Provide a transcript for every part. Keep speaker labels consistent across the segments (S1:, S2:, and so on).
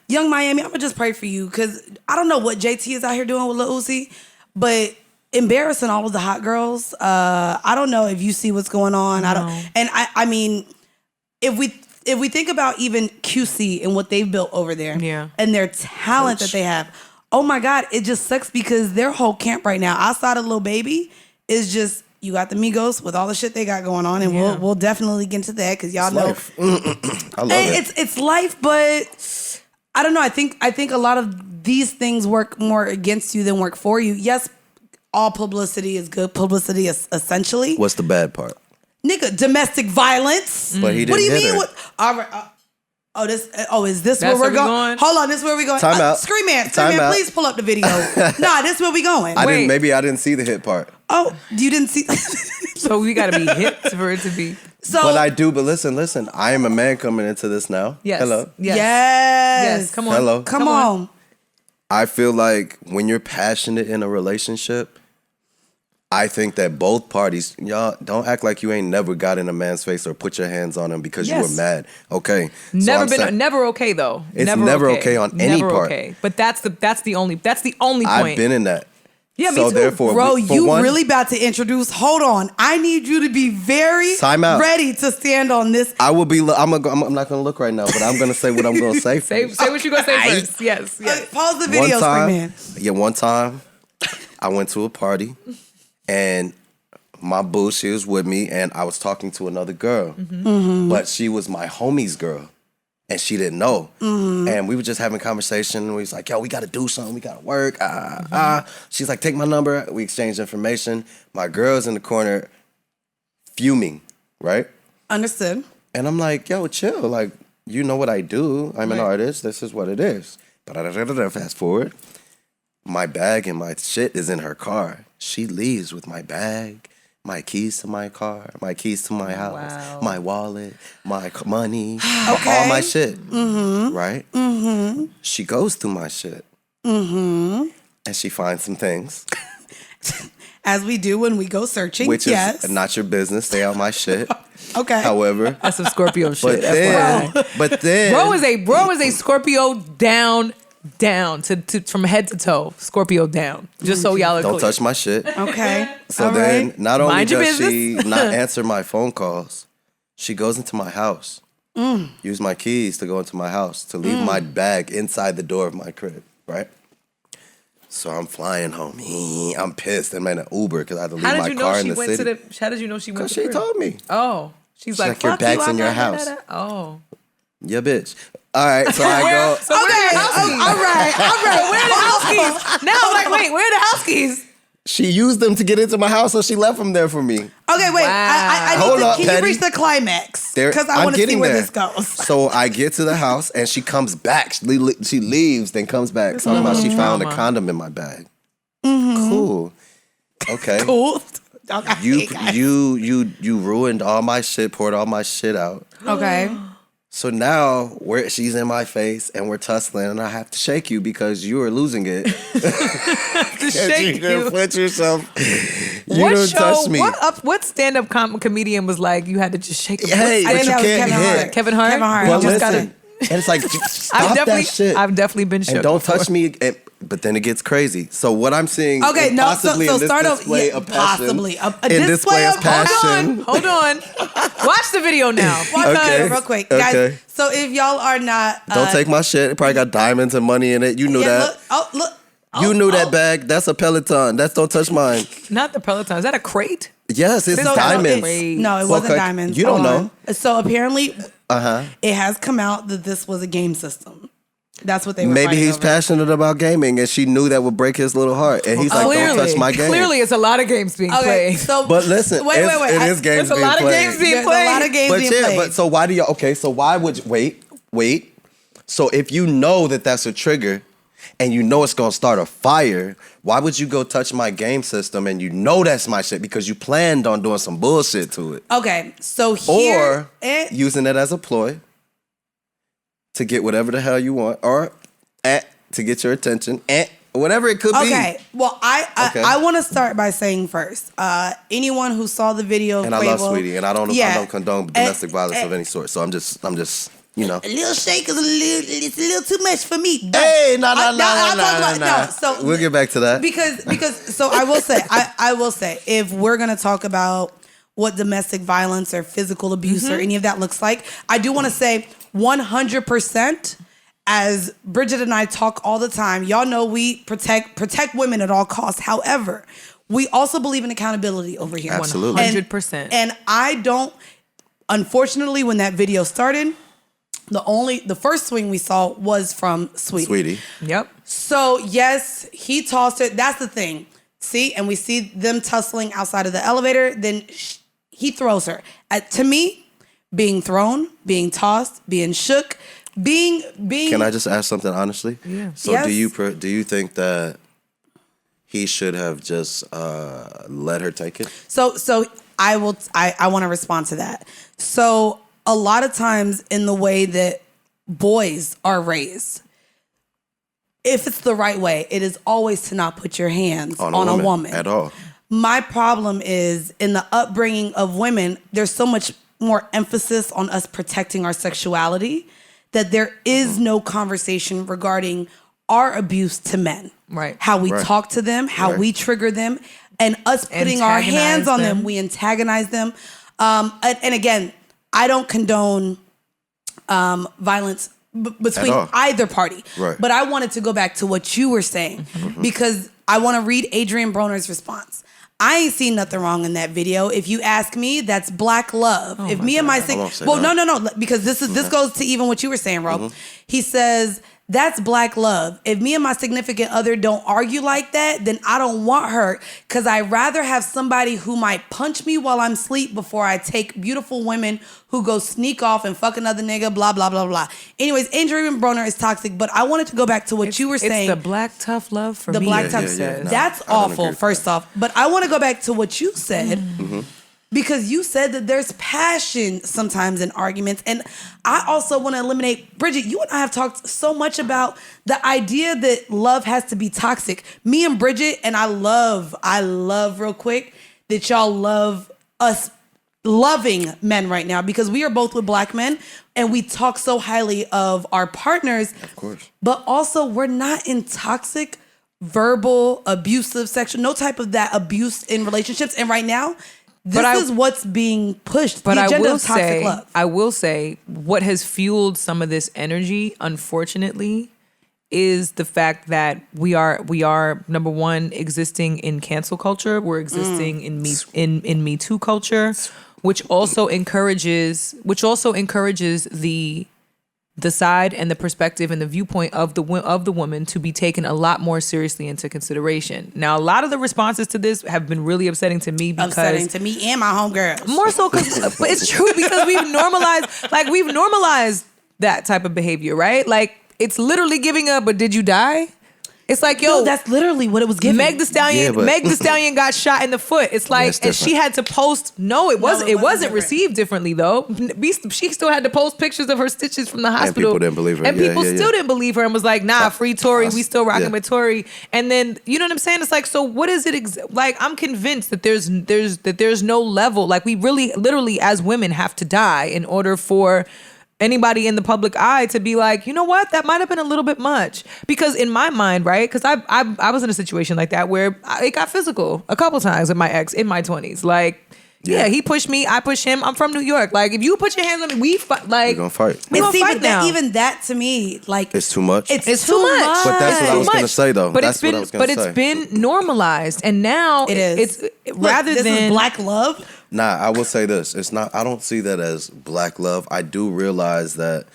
S1: Young Miami, I'm gonna just pray for you because I don't know what JT is out here doing with Lil Uzi, but embarrassing all of the hot girls. I don't know if you see what's going on.
S2: No.
S1: I mean, if we think about even QC and what they've built over there, and their talent that they have, oh my God, it just sucks because their whole camp right now, outside of Lil Baby, is just. You got the Migos with all the shit they got going on, and we'll definitely get into that because y'all know
S3: life. I love it.
S1: It's life, but I don't know. I think a lot of these things work more against you than work for you. Yes, all publicity is good. Publicity is essentially.
S3: What's the bad part?
S1: Nigga, domestic violence.
S3: But he didn't
S1: What do you
S3: hit
S1: mean?
S3: her.
S1: All right. Is this where we're going? Hold on, this is where we going.
S3: Time out.
S1: Scream man,
S3: Time out.
S1: please pull up the video. Nah, this is where we going.
S3: Maybe I didn't see the hit part.
S1: Oh, you didn't see.
S2: So we got to be hit for it to be.
S1: So,
S3: but I do. But listen. I am a man coming into this now.
S2: Yes.
S3: Hello.
S1: Yes.
S2: Come on.
S3: Hello.
S1: Come on.
S3: I feel like when you're passionate in a relationship, I think that both parties, y'all don't act like you ain't never got in a man's face or put your hands on him because you were mad. Okay.
S2: Never okay though.
S3: It's never okay on any part.
S2: Okay. But that's the only point.
S3: I've been in that.
S2: Yeah, me
S3: so
S2: too.
S3: therefore,
S1: bro, really about to introduce. Hold on, I need you to be very ready to stand on this.
S3: I will be. I'm not gonna look right now, but I'm gonna say what I'm gonna say.
S2: Say what you gonna say first. Yes.
S1: Pause the video, man.
S3: Yeah, one time, I went to a party, and my boo, she was with me, and I was talking to another girl, but she was my homie's girl. And she didn't know. And we were just having a conversation. And we was like, yo, we got to do something. We got to work. She's like, take my number. We exchanged information. My girl's in the corner fuming, right?
S1: Understood.
S3: And I'm like, yo, chill. Like, you know what I do. I'm an artist. This is what it is. Fast forward. My bag and my shit is in her car. She leaves with my bag, my keys to my car, my keys to my house, my wallet, my money, all my shit. Right? She goes through my shit. And she finds some things.
S1: As we do when we go searching.
S3: Which is not your business. Stay out my shit.
S1: Okay.
S3: However.
S2: That's some Scorpio shit.
S3: But then.
S2: Bro is a Scorpio down to from head to toe. Scorpio down. Just so y'all are
S3: Don't
S2: clear.
S3: touch my shit.
S1: Okay.
S3: So then, not only
S2: Mind your
S3: does
S2: business.
S3: she not answer my phone calls, she goes into my house. Use my keys to go into my house, to leave my bag inside the door of my crib, right? So I'm flying home. I'm pissed. I'm in an Uber because I had to leave my car in the city.
S2: How did you know she went to the
S3: Because she told me.
S2: Oh. She's like,
S3: your
S2: fuck
S3: bag's
S2: you,
S3: in your
S2: I'm not
S3: house.
S2: that. Oh.
S3: Yeah, bitch. All right, so I go.
S2: So where are the house keys?
S1: All right.
S2: Where are the house keys? Now I'm like, wait, where are the house keys?
S3: She used them to get into my house, so she left them there for me.
S1: Okay, wait.
S2: Wow.
S3: Hold up,
S1: can
S3: Petty.
S1: you reach the climax? Because I
S3: I'm
S1: want to see
S3: getting
S1: where
S3: there.
S1: this goes.
S3: So I get to the house, and she comes back. She leaves, then comes back. Talking about she found a condom in my bag. Cool. Okay.
S1: Cool. Okay.
S3: You ruined all my shit, poured all my shit out.
S1: Okay.
S3: So now she's in my face and we're tussling, and I have to shake you because you are losing it.
S2: To shake you.
S3: Put yourself. You don't touch me.
S2: What stand-up comedian was like, you had to just shake him?
S3: Hey,
S1: I think
S3: but you
S1: that was
S3: can't hit.
S2: Kevin Hart?
S1: Kevin Hart.
S3: Well,
S1: You just
S3: listen. And it's like, stop that shit.
S2: I've definitely been shook.
S3: And don't
S2: before.
S3: touch me. But then it gets crazy. So what I'm seeing
S1: Okay,
S3: is
S1: no,
S3: possibly
S1: so
S3: in this
S1: start
S3: display
S1: over.
S3: of passion.
S1: Possibly. A
S3: in
S1: display of
S3: passion.
S2: Hold on. Watch the video now.
S3: Okay.
S1: Real quick.
S3: Okay.
S1: Guys, so if y'all are not...
S3: Don't take my shit. It probably got diamonds and money in it. You knew that.
S1: Look.
S3: You knew that bag. That's a Peloton. Don't touch mine.
S2: Not the Peloton. Is that a crate?
S3: Yes, it's diamonds.
S1: No, it wasn't
S3: Okay,
S1: diamonds.
S3: you don't
S1: Hold
S3: know.
S1: on. So apparently,
S3: Uh-huh.
S1: it has come out that this was a game system. That's what they were
S3: Maybe
S1: fighting
S3: he's
S1: over.
S3: passionate about gaming, and she knew that would break his little heart. And he's like, don't touch my game.
S2: Clearly, it's a lot of games being
S1: Okay,
S2: played.
S1: so...
S3: But listen,
S1: Wait.
S3: it is games
S2: There's a
S3: being
S2: lot of
S3: played.
S2: games being
S1: There's
S2: played.
S1: a lot of games
S3: But
S1: being
S3: yeah,
S1: played.
S3: but so why do you... Okay, so why would you... Wait. So if you know that that's a trigger, and you know it's going to start a fire, why would you go touch my game system and you know that's my shit because you planned on doing some bullshit to it?
S1: Okay, so here...
S3: Or using it as a ploy to get whatever the hell you want, or to get your attention, whatever it could be.
S1: Okay, well, I want to start by saying first, anyone who saw the video of
S3: And
S1: Quavo,
S3: I love Saweetie, and I don't condone domestic violence of any sort. So I'm just you know.
S1: A little shake is it's a little too much for me.
S3: Hey, no.
S1: So
S3: We'll get back to that.
S1: Because so I will say, I will say, if we're gonna talk about what domestic violence or physical abuse or any of that looks like, I do want to say 100%. As Bridget and I talk all the time, y'all know we protect women at all costs. However, we also believe in accountability over here.
S3: Absolutely.
S2: 100%.
S1: And I don't, unfortunately, when that video started, the first swing we saw was from Saweetie.
S2: Yep.
S1: So yes, he tossed it. That's the thing. See, and we see them tussling outside of the elevator. Then he throws her. To me, being thrown, being tossed, being shook, being.
S3: Can I just ask something honestly?
S2: Yeah.
S3: So
S1: yes.
S3: do you think that he should have just let her take it?
S1: So I want to respond to that. So a lot of times in the way that boys are raised, if it's the right way, it is always to not put your hands on a woman
S3: at all.
S1: My problem is in the upbringing of women, there's so much more emphasis on us protecting our sexuality that there is no conversation regarding our abuse to men.
S2: Right.
S1: How we talk to them, how we trigger them, and us putting our hands on them. We antagonize them. And again, I don't condone violence between either party.
S3: Right.
S1: But I wanted to go back to what you were saying because I want to read Adrian Broner's response. I ain't seen nothing wrong in that video. If you ask me, that's black love. If me and my no, because this goes to even what you were saying, Rob. He says, that's black love. If me and my significant other don't argue like that, then I don't want her because I'd rather have somebody who might punch me while I'm asleep before I take beautiful women who go sneak off and fuck another nigga, blah, blah, blah, blah. Anyways, Adrian Broner is toxic, but I wanted to go back to what you were saying.
S2: It's the black tough love for me.
S1: The black tough that's awful, first off. But I want to go back to what you said. Because you said that there's passion sometimes in arguments. And I also want to eliminate, Bridget, you and I have talked so much about the idea that love has to be toxic. Me and Bridget, and I love real quick that y'all love us loving men right now because we are both with black men and we talk so highly of our partners.
S3: Of course.
S1: But also we're not in toxic, verbal, abusive, sexual, no type of that abuse in relationships. And right now, this is what's being pushed.
S2: But
S1: the agenda of toxic love.
S2: I will say what has fueled some of this energy, unfortunately, is the fact that we are number one existing in cancel culture. We're existing in Me Too culture, which also encourages the side and the perspective and the viewpoint of the woman to be taken a lot more seriously into consideration. Now, a lot of the responses to this have been really upsetting to me because
S1: upsetting to me and my homegirls.
S2: More so because but it's true because we've normalized that type of behavior, right? Like it's literally giving up, but did you die? It's like, yo,
S1: that's literally what it was giving.
S2: Meg the Stallion got shot in the foot. It's like, and she had to post. No, it wasn't received differently though. She still had to post pictures of her stitches from the hospital.
S3: And people didn't believe her.
S2: And people still didn't believe her and was like, nah, free Tory. We still rocking with Tory. And then, you know what I'm saying? It's like, so what is it? Like, I'm convinced that there's no level. Like we really, literally as women have to die in order for anybody in the public eye to be like, you know what, that might have been a little bit much. Because in my mind, right, because I was in a situation like that where it got physical a couple times with my ex in my 20s. Like, yeah, he pushed me, I pushed him. I'm from New York. Like, if you put your hands on me, we fight. Like,
S3: we're gonna fight.
S2: We gonna fight now.
S1: Even that to me, like,
S3: it's too much.
S1: It's too much.
S3: But that's what I was gonna say, though.
S2: But it's been normalized, and now
S1: it is. This is black love.
S3: Nah, I will say this. It's not. I don't see that as black love. I do realize that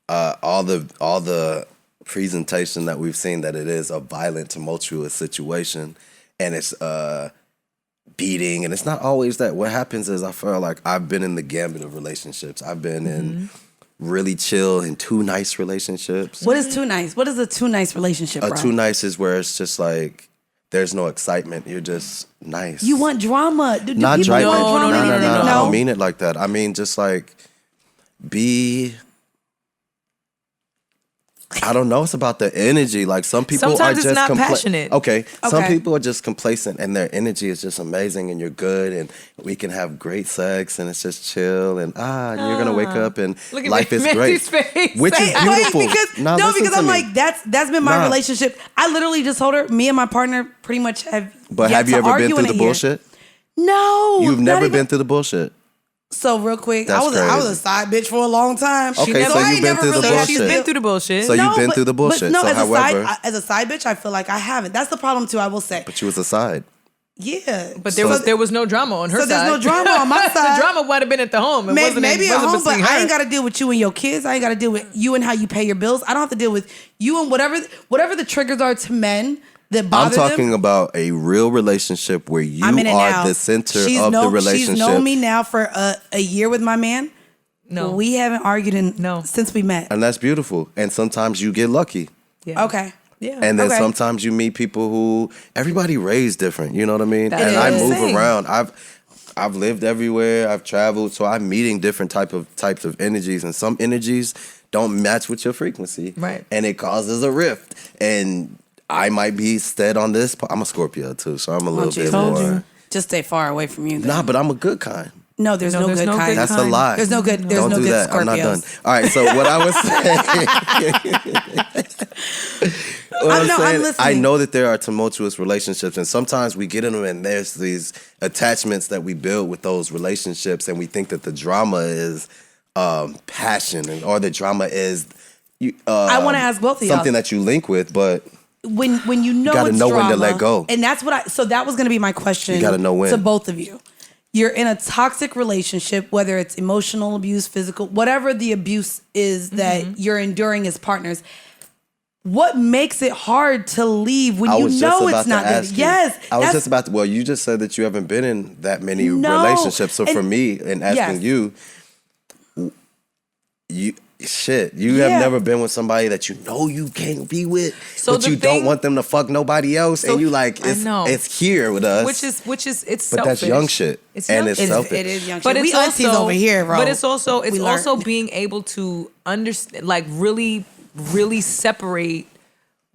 S3: all the presentation that we've seen that it is a violent, tumultuous situation, and it's beating, and it's not always that. What happens is I feel like I've been in the gambit of relationships. I've been in really chill and too nice relationships.
S1: What is too nice? What is a too nice relationship?
S3: Too nice is where it's just like there's no excitement. You're just nice.
S1: You want drama?
S3: Not drama. No. I don't mean it like that. I mean just like be I don't know. It's about the energy. Like some people
S2: Sometimes
S3: are
S2: it's
S3: just
S2: not passionate.
S3: Okay. Some
S1: Okay.
S3: people are just complacent and their energy is just amazing and you're good and we can have great sex and it's just chill and you're gonna wake up and
S2: Look at
S3: life is
S2: Mandy's
S3: great.
S2: face.
S3: Which is
S1: Wait,
S3: beautiful.
S1: because
S3: Now, listen
S1: because
S3: to
S1: I'm
S3: me.
S1: like that's been my
S3: Nah.
S1: relationship. I literally just told her, me and my partner pretty much have.
S3: But
S1: yet
S3: have you
S1: to
S3: ever been
S1: argue
S3: through
S1: in
S3: the
S1: a year.
S3: bullshit?
S1: No,
S3: You've
S1: not
S3: never
S1: even-
S3: been through the bullshit.
S1: So real quick,
S3: That's
S1: I was a
S3: crazy.
S1: side bitch for a long time.
S3: Okay,
S1: so
S3: so
S1: I
S3: you've
S1: ain't
S3: been
S1: never
S3: through the
S1: really
S3: bullshit.
S2: She's been through the bullshit.
S3: So you've been through the bullshit.
S1: But no,
S3: So
S1: as
S3: however,
S1: a side bitch, I feel like I haven't. That's the problem too. I will say.
S3: but you was aside.
S1: Yeah,
S2: But there was no drama on her
S1: so
S2: side.
S1: there's no drama on my side.
S2: The drama might have been at the home. It wasn't
S1: Maybe at home, but
S2: between
S1: I
S2: her.
S1: ain't got to deal with you and your kids. I ain't got to deal with you and how you pay your bills. I don't have to deal with you and whatever the triggers are to men that
S3: I'm
S1: bother
S3: talking
S1: them.
S3: about a real relationship where you
S1: I'm in it
S3: are
S1: now.
S3: the center
S1: She's
S3: of the relationship.
S1: She's known me now for a year with my man.
S2: No.
S1: We haven't argued since we met.
S3: And that's beautiful. And sometimes you get lucky.
S2: Yeah.
S1: Okay.
S2: Yeah.
S3: And then
S1: Okay.
S3: sometimes you meet people who everybody raised different. You know what I mean?
S2: That
S3: and
S2: is
S3: I
S2: the
S3: move
S2: thing.
S3: around. I've lived everywhere. I've traveled, so I'm meeting different types of energies, and some energies don't match with your frequency,
S2: Right.
S3: And it causes a rift. And I might be stead on this. I'm a Scorpio too, so I'm a little bit more.
S1: Just stay far away from you. Then.
S3: Nah, but I'm a good kind.
S1: No, there's no good kind.
S3: That's a lie.
S1: There's no good. There's
S3: Don't
S1: no
S3: do
S1: good
S3: that.
S1: Scorpios.
S3: I'm not done. All right. So what I was saying,
S1: I'm listening.
S3: I know that there are tumultuous relationships, and sometimes we get in them, and there's these attachments that we build with those relationships, and we think that the drama is passion, or the drama is.
S1: I want to ask both of y'all
S3: something that you link with, but
S1: when you know
S3: gotta
S1: it's
S3: know when
S1: drama,
S3: to let go.
S1: and that's what so that was going to be my question.
S3: You gotta know when.
S1: To both of you. You're in a toxic relationship, whether it's emotional abuse, physical, whatever the abuse is that you're enduring as partners. What makes it hard to leave when you know it's not good? Yes.
S3: I was just about to. Well, you just said that you haven't been in that many
S1: No.
S3: relationships. So
S1: And-
S3: for me, and asking you you
S1: Yeah.
S3: have never been with somebody that you know you can't be with,
S2: So
S3: but
S2: the
S3: you
S2: thing-
S3: don't want them to fuck nobody else, and you like
S2: I know.
S3: it's here with us.
S2: Which is it's
S3: but
S2: selfish.
S3: that's young shit,
S2: It's
S3: and
S2: young
S3: it's
S2: shit.
S3: selfish.
S1: It is young
S2: But
S1: shit.
S2: it's
S1: We aunties
S2: also
S1: over here, bro.
S2: But it's also
S1: We learned.
S2: being able to understand, like really separate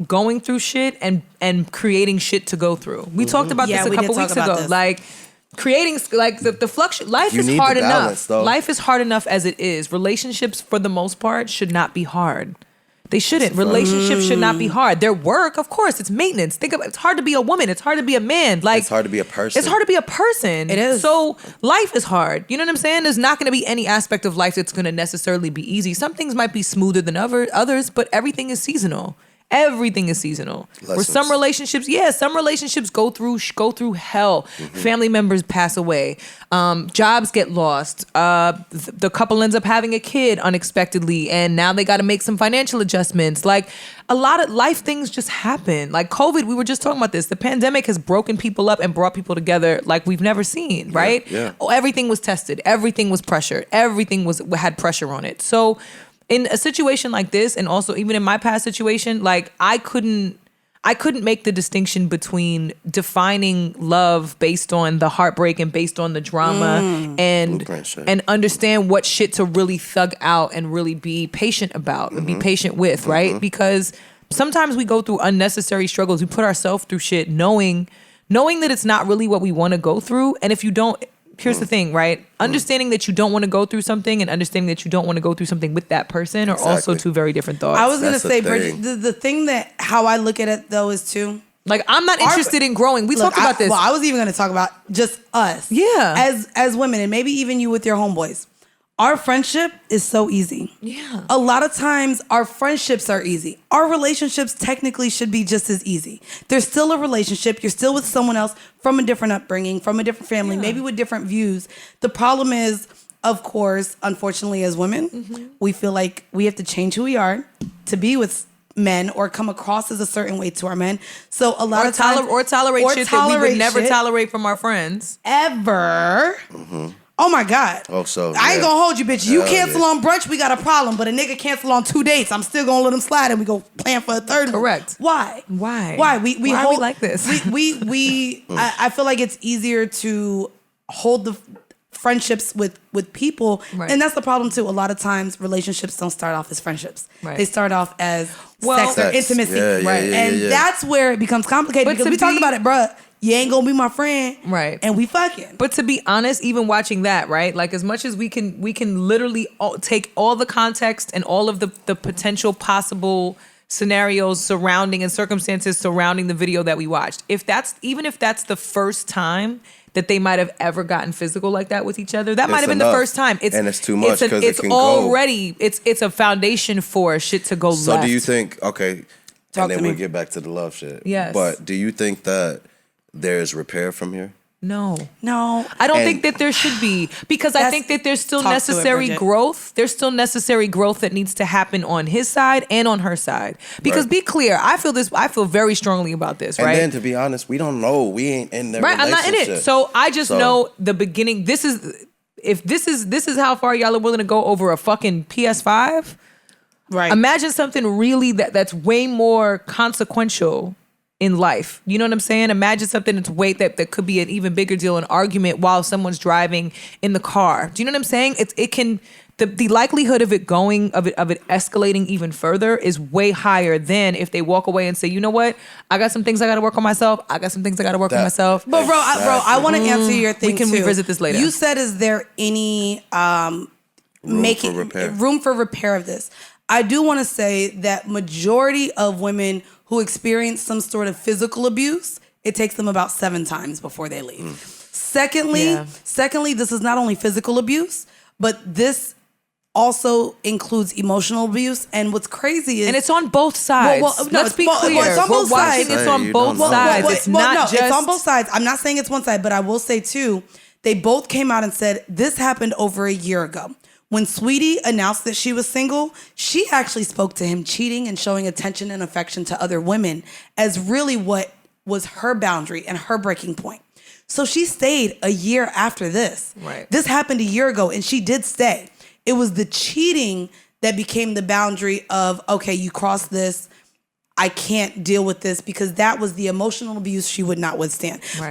S2: going through shit and creating shit to go through. We talked about
S1: Yeah,
S2: this a
S1: we did
S2: couple
S1: talk
S2: weeks
S1: about
S2: ago.
S1: this.
S2: Like creating like the fluctuation. Life
S3: You
S2: is
S3: need
S2: hard
S3: the balance,
S2: enough.
S3: though.
S2: Life is hard enough as it is. Relationships, for the most part, should not be hard. They shouldn't. Relationships should not be hard. Their work, of course, it's maintenance. Think about it's hard to be a woman. It's hard to be a man. Like
S3: It's hard to be a person.
S2: It's hard to be a person.
S1: It is.
S2: So life is hard. You know what I'm saying? There's not going to be any aspect of life that's going to necessarily be easy. Some things might be smoother than others, but everything is seasonal. Everything is seasonal. Where
S3: Lessons.
S2: some relationships go through hell.
S3: Mm-hmm.
S2: Family members pass away. Jobs get lost. The couple ends up having a kid unexpectedly, and now they got to make some financial adjustments. Like a lot of life things just happen. Like COVID, we were just talking about this. The pandemic has broken people up and brought people together like we've never seen. Right?
S3: yeah.
S2: Oh, everything was tested. Everything was pressured. Everything had pressure on it. So in a situation like this, and also even in my past situation, like I couldn't make the distinction between defining love based on the heartbreak and based on the drama
S3: Blueprint shit.
S2: and understand what shit to really thug out and really be patient about and be patient with, right? Because sometimes we go through unnecessary struggles. We put ourselves through shit knowing that it's not really what we want to go through. And if you don't, here's the thing, right? Understanding that you don't want to go through something and understanding that you don't want to go through something with that person are also
S3: Exactly.
S2: two very different thoughts.
S1: I was gonna
S3: That's the
S1: say,
S3: thing.
S1: Bridget, the thing that how I look at it though is too.
S2: like, I'm not interested in growing. We talked about this.
S1: Well, I was even going to talk about just us.
S2: Yeah.
S1: As women, and maybe even you with your homeboys. Our friendship is so easy.
S2: Yeah.
S1: A lot of times our friendships are easy. Our relationships technically should be just as easy. There's still a relationship. You're still with someone else from a different upbringing, from a different family, maybe with different views. The problem is, of course, unfortunately, as women, we feel like we have to change who we are to be with men or come across as a certain way to our men. So a lot of times,
S2: tolerate shit that we would never tolerate from our friends.
S1: ever. Oh my God.
S3: Oh, so,
S1: I ain't
S3: yeah.
S1: gonna hold you, bitch. You
S3: Hell
S1: cancel
S3: yeah.
S1: on brunch, we got a problem. But a nigga cancel on 2 dates, I'm still gonna let him slide and we go plan for a third one.
S2: Correct.
S1: Why?
S2: Why?
S1: Why? We
S2: Why are
S1: hold
S2: we like this?
S1: I feel like it's easier to hold the friendships with people. Right. And that's the problem too. A lot of times relationships don't start off as friendships. Right. They start off as sex or intimacy. And that's where it becomes complicated because we talk about it, bruh. You ain't gonna be my friend, right? And we fucking.
S2: But to be honest, even watching that, right? Like as much as we can literally take all the context and all of the potential possible scenarios surrounding and circumstances surrounding the video that we watched. If that's the first time that they might have ever gotten physical like that with each other, that might have been the first time.
S3: It's too much because
S2: it's already it's a foundation for shit to go left.
S3: So do you think and then we'll get back to the love shit.
S2: Yes.
S3: But do you think that there's repair from here?
S2: No. I don't think that there should be because I think that there's still necessary growth. There's still necessary growth that needs to happen on his side and on her side. Because be clear, I feel very strongly about this, right?
S3: And then to be honest, we don't know. We ain't in the relationship.
S2: I'm not in it. So I just know the beginning. This is how far y'all are willing to go over a fucking PS5. Right. Imagine something really that's way more consequential in life. You know what I'm saying? Imagine something that's that could be an even bigger deal, an argument while someone's driving in the car. Do you know what I'm saying? It can the likelihood of it escalating even further is way higher than if they walk away and say, you know what? I got some things I got to work on myself. I got some things I got to work on myself.
S1: But bro, I want to answer your thing.
S2: We can revisit this later.
S1: You said, is there any room for repair of this? I do want to say that majority of women who experience some sort of physical abuse, it takes them about 7 times before they leave. Secondly, this is not only physical abuse, but this also includes emotional abuse. And what's crazy is...
S2: And it's on both sides. Let's be clear.
S1: It's on both sides.
S2: It's on both sides. It's not just...
S1: It's on both sides. I'm not saying it's one side, but I will say too, they both came out and said, this happened over a year ago. When Saweetie announced that she was single, she actually spoke to him cheating and showing attention and affection to other women as really what was her boundary and her breaking point. So she stayed a year after this. Right. This happened a year ago and she did stay. It was the cheating that became the boundary of, okay, you crossed this. I can't deal with this because that was the emotional abuse she would not withstand. Right.